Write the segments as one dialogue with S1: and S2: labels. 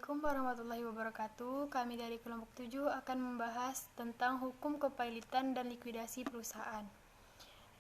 S1: Assalamualaikum warahmatullahi wabarakatuh. Kami dari kelompok 7 akan membahas tentang hukum kepailitan dan likuidasi perusahaan.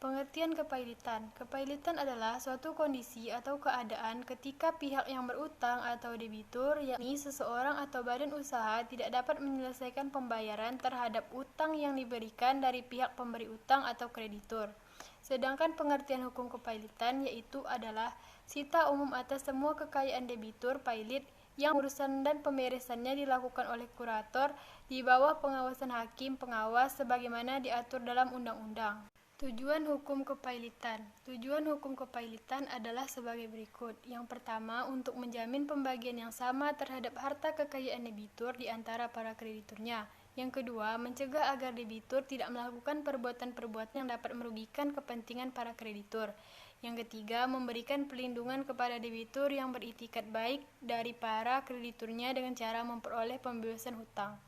S1: Pengertian kepailitan. Kepailitan adalah suatu kondisi atau keadaan ketika pihak yang berutang atau debitur, yakni seseorang atau badan usaha, tidak dapat menyelesaikan pembayaran terhadap utang yang diberikan dari pihak pemberi utang atau kreditur. Sedangkan pengertian hukum kepailitan yaitu adalah sita umum atas semua kekayaan debitur pailit yang urusan dan pemberesannya dilakukan oleh kurator di bawah pengawasan hakim pengawas sebagaimana diatur dalam undang-undang. Tujuan hukum kepailitan. Tujuan hukum kepailitan adalah sebagai berikut. Yang pertama, untuk menjamin pembagian yang sama terhadap harta kekayaan debitur di antara para krediturnya. Yang kedua, mencegah agar debitur tidak melakukan perbuatan-perbuatan yang dapat merugikan kepentingan para kreditur. Yang ketiga, memberikan perlindungan kepada debitur yang beritikat baik dari para krediturnya dengan cara memperoleh pembebasan hutang.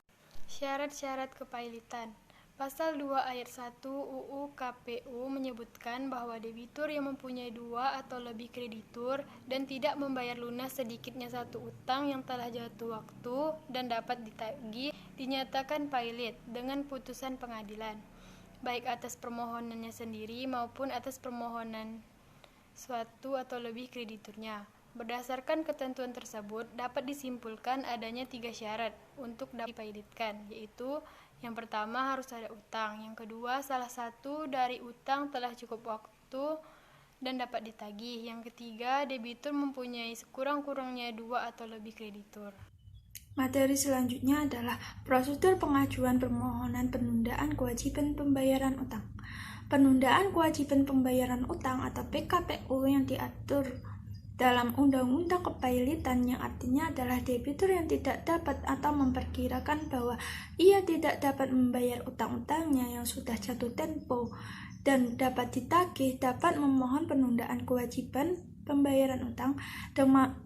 S1: Syarat-syarat kepailitan. Pasal 2 ayat 1 UU KPU menyebutkan bahwa debitur yang mempunyai 2 atau lebih kreditur dan tidak membayar lunas sedikitnya satu utang yang telah jatuh waktu dan dapat ditagih dinyatakan pailit dengan putusan pengadilan, baik atas permohonannya sendiri maupun atas permohonan suatu atau lebih krediturnya. Berdasarkan ketentuan tersebut, dapat disimpulkan adanya 3 syarat untuk dapat dipailitkan, yaitu yang pertama harus ada utang, yang kedua salah satu dari utang telah cukup waktu dan dapat ditagih, yang ketiga debitur mempunyai sekurang-kurangnya 2 atau lebih kreditur.
S2: Materi selanjutnya adalah prosedur pengajuan permohonan penundaan kewajiban pembayaran utang. Penundaan kewajiban pembayaran utang atau PKPU yang diatur dalam Undang-Undang Kepailitan, yang artinya adalah debitur yang tidak dapat atau memperkirakan bahwa ia tidak dapat membayar utang-utangnya yang sudah jatuh tempo dan dapat ditagih, dapat memohon penundaan kewajiban pembayaran utang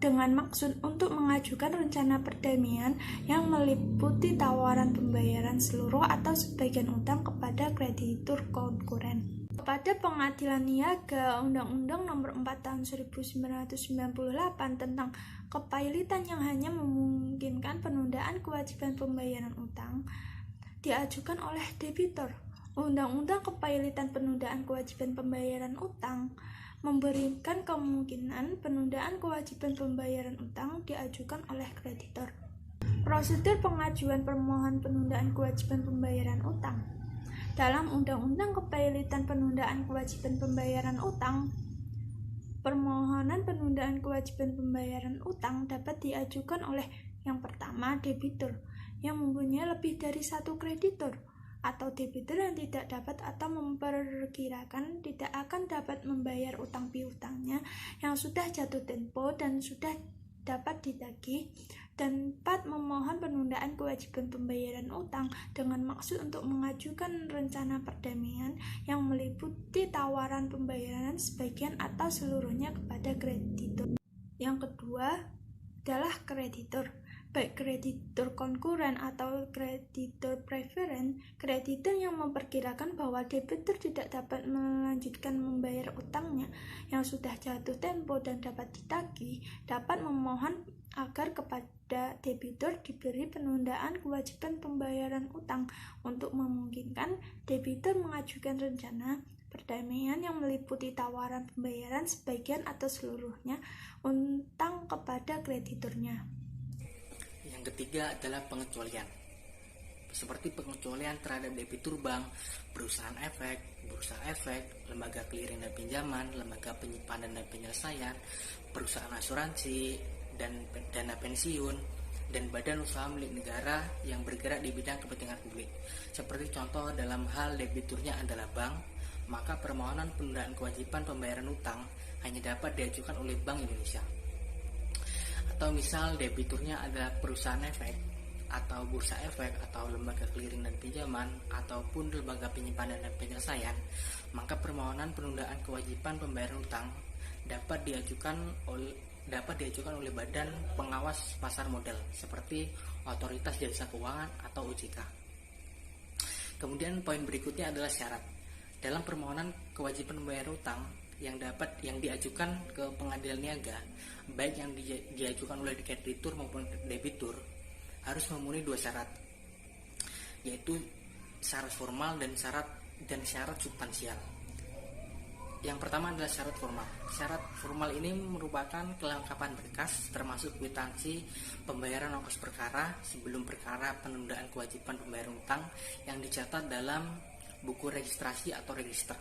S2: dengan maksud untuk mengajukan rencana perdamaian yang meliputi tawaran pembayaran seluruh atau sebagian utang kepada kreditur konkuren. Pada Pengadilan Niaga Undang-Undang Nomor 4 Tahun 1998 tentang kepailitan yang hanya memungkinkan penundaan kewajiban pembayaran utang diajukan oleh debitur. Undang-Undang Kepailitan Penundaan Kewajiban Pembayaran Utang memberikan kemungkinan penundaan kewajiban pembayaran utang diajukan oleh kreditor. Prosedur pengajuan permohonan penundaan kewajiban pembayaran utang. Dalam Undang-Undang Kepailitan Penundaan Kewajiban Pembayaran Utang, permohonan penundaan kewajiban pembayaran utang dapat diajukan oleh yang pertama debitur yang mempunyai lebih dari satu kreditur, atau debitur yang tidak dapat atau memperkirakan tidak akan dapat membayar utang piutangnya yang sudah jatuh tempo dan sudah dapat ditagih. Dan 4, memohon penundaan kewajiban pembayaran utang dengan maksud untuk mengajukan rencana perdamaian yang meliputi tawaran pembayaran sebagian atau seluruhnya kepada kreditur. Yang kedua adalah kreditur, baik kreditur konkuren atau kreditur preferen. Kreditur yang memperkirakan bahwa debitur tidak dapat melanjutkan membayar utangnya yang sudah jatuh tempo dan dapat ditagih, dapat memohon agar kepada debitur diberi penundaan kewajiban pembayaran utang untuk memungkinkan debitur mengajukan rencana perdamaian yang meliputi tawaran pembayaran sebagian atau seluruhnya utang kepada krediturnya.
S3: Yang ketiga adalah pengecualian, seperti pengecualian terhadap debitur bank, perusahaan efek, bursa efek, lembaga clearing dan pinjaman, lembaga penyimpanan dan penyelesaian, perusahaan asuransi dan dana pensiun, dan badan usaha milik negara yang bergerak di bidang kepentingan publik. Seperti contoh dalam hal debiturnya adalah bank, maka permohonan penundaan kewajiban pembayaran utang hanya dapat diajukan oleh Bank Indonesia. Atau misal debiturnya adalah perusahaan efek atau bursa efek atau lembaga clearing dan pinjaman ataupun lembaga penyimpanan dan penyelesaian, maka permohonan penundaan kewajiban pembayaran utang dapat diajukan oleh Badan Pengawas Pasar Modal seperti Otoritas Jasa Keuangan atau OJK. Kemudian poin berikutnya adalah syarat. Dalam permohonan kewajiban membayar utang, yang diajukan ke pengadilan niaga, baik yang diajukan oleh kreditur maupun debitur, harus memenuhi 2 syarat, yaitu syarat formal dan syarat substansial. Yang pertama adalah syarat formal. Syarat formal ini merupakan kelengkapan berkas termasuk kwitansi pembayaran ongkos perkara sebelum perkara penundaan kewajiban pembayaran utang yang dicatat dalam buku registrasi atau register.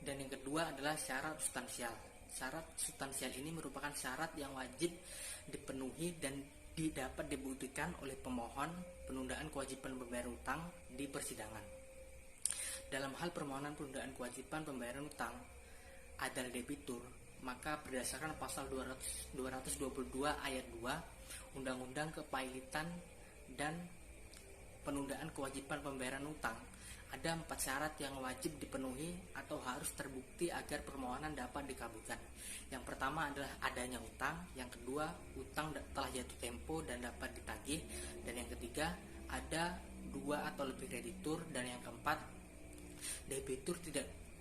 S3: Dan yang kedua adalah syarat substansial. Syarat substansial ini merupakan syarat yang wajib dipenuhi dan dapat dibuktikan oleh pemohon penundaan kewajiban pembayaran utang di persidangan. Dalam hal permohonan penundaan kewajiban pembayaran utang adalah debitur, maka berdasarkan pasal 222 ayat 2 Undang-Undang Kepailitan dan Penundaan Kewajiban Pembayaran Utang, ada 4 syarat yang wajib dipenuhi atau harus terbukti agar permohonan dapat dikabulkan. Yang pertama adalah adanya utang, yang kedua utang telah jatuh tempo dan dapat ditagih, dan yang ketiga ada 2 atau lebih kreditur, dan yang keempat debitur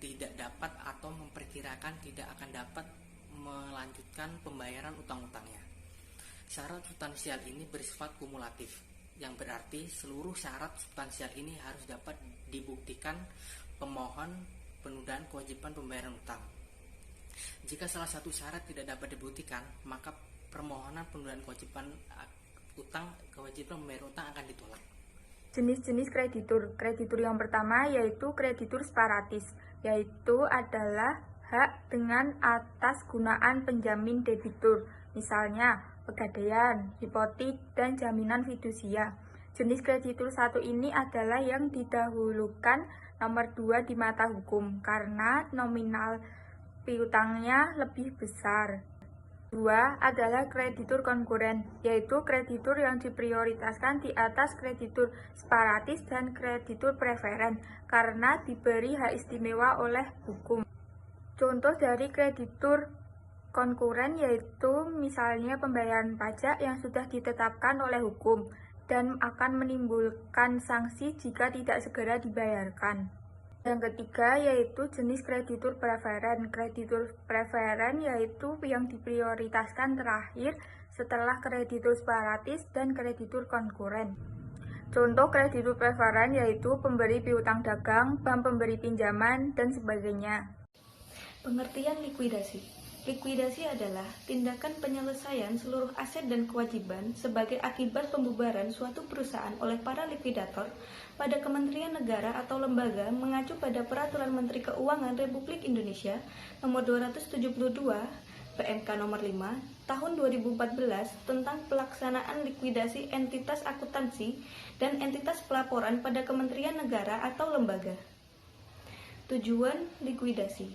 S3: tidak dapat atau memperkirakan tidak akan dapat melanjutkan pembayaran utang-utangnya. Syarat substansial ini bersifat kumulatif, yang berarti seluruh syarat substansial ini harus dapat dibuktikan pemohon penundaan kewajiban pembayaran utang. Jika salah satu syarat tidak dapat dibuktikan, maka permohonan penundaan kewajiban pembayaran utang akan ditolak.
S2: Jenis-jenis kreditur. Kreditur yang pertama yaitu kreditur separatis, yaitu adalah hak dengan atas gunaan penjamin debitur, misalnya pegadaian, hipotek, dan jaminan fidusia. Jenis kreditur satu ini adalah yang didahulukan nomor 2 di mata hukum karena nominal piutangnya lebih besar. 2 adalah kreditur konkuren, yaitu kreditur yang diprioritaskan di atas kreditur separatis dan kreditur preferen karena diberi hak istimewa oleh hukum. Contoh dari kreditur konkuren yaitu misalnya pembayaran pajak yang sudah ditetapkan oleh hukum dan akan menimbulkan sanksi jika tidak segera dibayarkan. Yang ketiga yaitu jenis kreditur preferen. Kreditur preferen yaitu yang diprioritaskan terakhir setelah kreditur separatis dan kreditur konkuren. Contoh kreditur preferen yaitu pemberi piutang dagang, bank pemberi pinjaman, dan sebagainya. Pengertian likuidasi. Likuidasi adalah tindakan penyelesaian seluruh aset dan kewajiban sebagai akibat pembubaran suatu perusahaan oleh para likuidator pada kementerian negara atau lembaga mengacu pada Peraturan Menteri Keuangan Republik Indonesia Nomor 272 PMK Nomor 5 Tahun 2014 tentang pelaksanaan likuidasi entitas akuntansi dan entitas pelaporan pada kementerian negara atau lembaga. Tujuan likuidasi: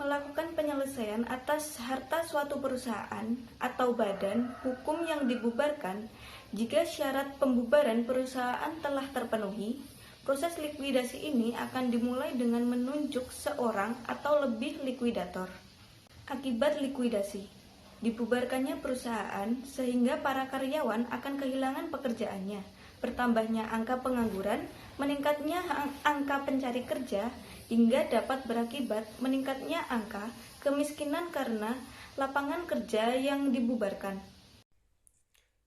S2: melakukan penyelesaian atas harta suatu perusahaan atau badan hukum yang dibubarkan. Jika syarat pembubaran perusahaan telah terpenuhi, proses likuidasi ini akan dimulai dengan menunjuk seorang atau lebih likuidator. Akibat likuidasi: dibubarkannya perusahaan sehingga para karyawan akan kehilangan pekerjaannya, bertambahnya angka pengangguran, meningkatnya angka pencari kerja, hingga dapat berakibat meningkatnya angka kemiskinan karena lapangan kerja yang dibubarkan.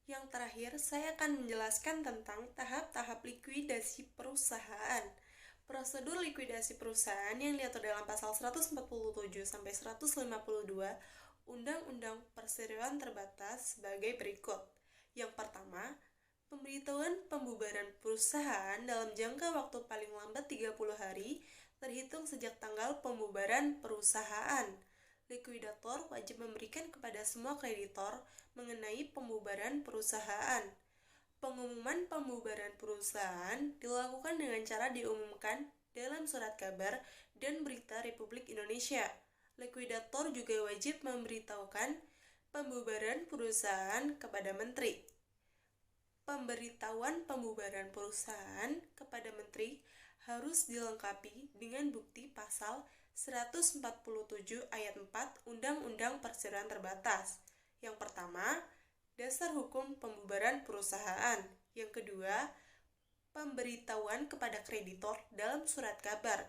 S4: Yang terakhir, saya akan menjelaskan tentang tahap-tahap likuidasi perusahaan. Prosedur likuidasi perusahaan yang diatur dalam pasal 147 sampai 152 Undang-Undang Perseroan Terbatas sebagai berikut. Yang pertama, pemberitahuan pembubaran perusahaan dalam jangka waktu paling lambat 30 hari terhitung sejak tanggal pembubaran perusahaan. Likuidator wajib memberikan kepada semua kreditor mengenai pembubaran perusahaan. Pengumuman pembubaran perusahaan dilakukan dengan cara diumumkan dalam surat kabar dan berita Republik Indonesia. Likuidator juga wajib memberitahukan pembubaran perusahaan kepada menteri. Pemberitahuan pembubaran perusahaan kepada menteri harus dilengkapi dengan bukti pasal 147 ayat 4 Undang-Undang Perseroan Terbatas. Yang pertama, dasar hukum pembubaran perusahaan. Yang kedua, pemberitahuan kepada kreditor dalam surat kabar.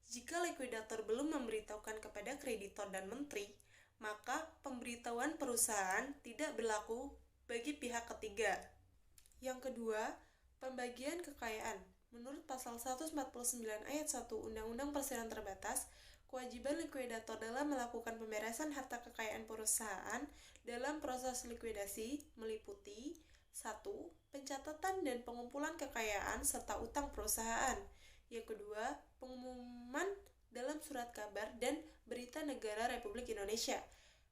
S4: Jika likuidator belum memberitahukan kepada kreditor dan menteri, maka pemberitahuan perusahaan tidak berlaku bagi pihak ketiga. Yang kedua, pembagian kekayaan. Menurut pasal 149 ayat 1 Undang-Undang Perseroan Terbatas, kewajiban likuidator dalam melakukan pemberesan harta kekayaan perusahaan dalam proses likuidasi meliputi 1. Pencatatan dan pengumpulan kekayaan serta utang perusahaan. Yang kedua, pengumuman dalam surat kabar dan berita negara Republik Indonesia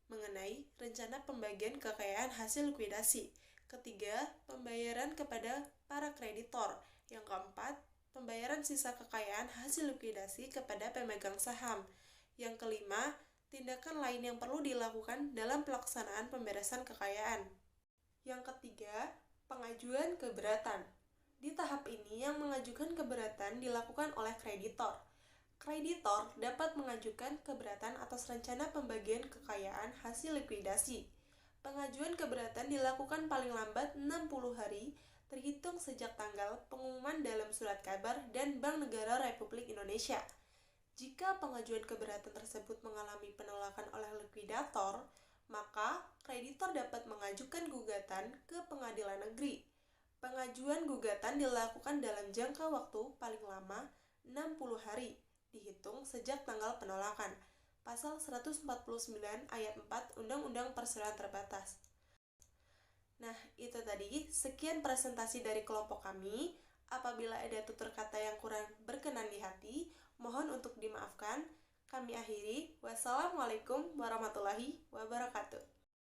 S4: mengenai rencana pembagian kekayaan hasil likuidasi. Ketiga, pembayaran kepada para kreditor. Yang keempat, pembayaran sisa kekayaan hasil likuidasi kepada pemegang saham. Yang kelima, tindakan lain yang perlu dilakukan dalam pelaksanaan pemberesan kekayaan. Yang ketiga, pengajuan keberatan. Di tahap ini yang mengajukan keberatan dilakukan oleh kreditor. Kreditor dapat mengajukan keberatan atas rencana pembagian kekayaan hasil likuidasi. Pengajuan keberatan dilakukan paling lambat 60 hari terhitung sejak tanggal pengumuman dalam surat kabar dan Bank Negara Republik Indonesia. Jika pengajuan keberatan tersebut mengalami penolakan oleh likuidator, maka kreditor dapat mengajukan gugatan ke pengadilan negeri. Pengajuan gugatan dilakukan dalam jangka waktu paling lama 60 hari, dihitung sejak tanggal penolakan. Pasal 149 ayat 4 Undang-Undang Perseroan Terbatas. Nah, itu tadi sekian presentasi dari kelompok kami. Apabila ada tutur kata yang kurang berkenan di hati, mohon untuk dimaafkan. Kami akhiri. Wassalamualaikum warahmatullahi wabarakatuh.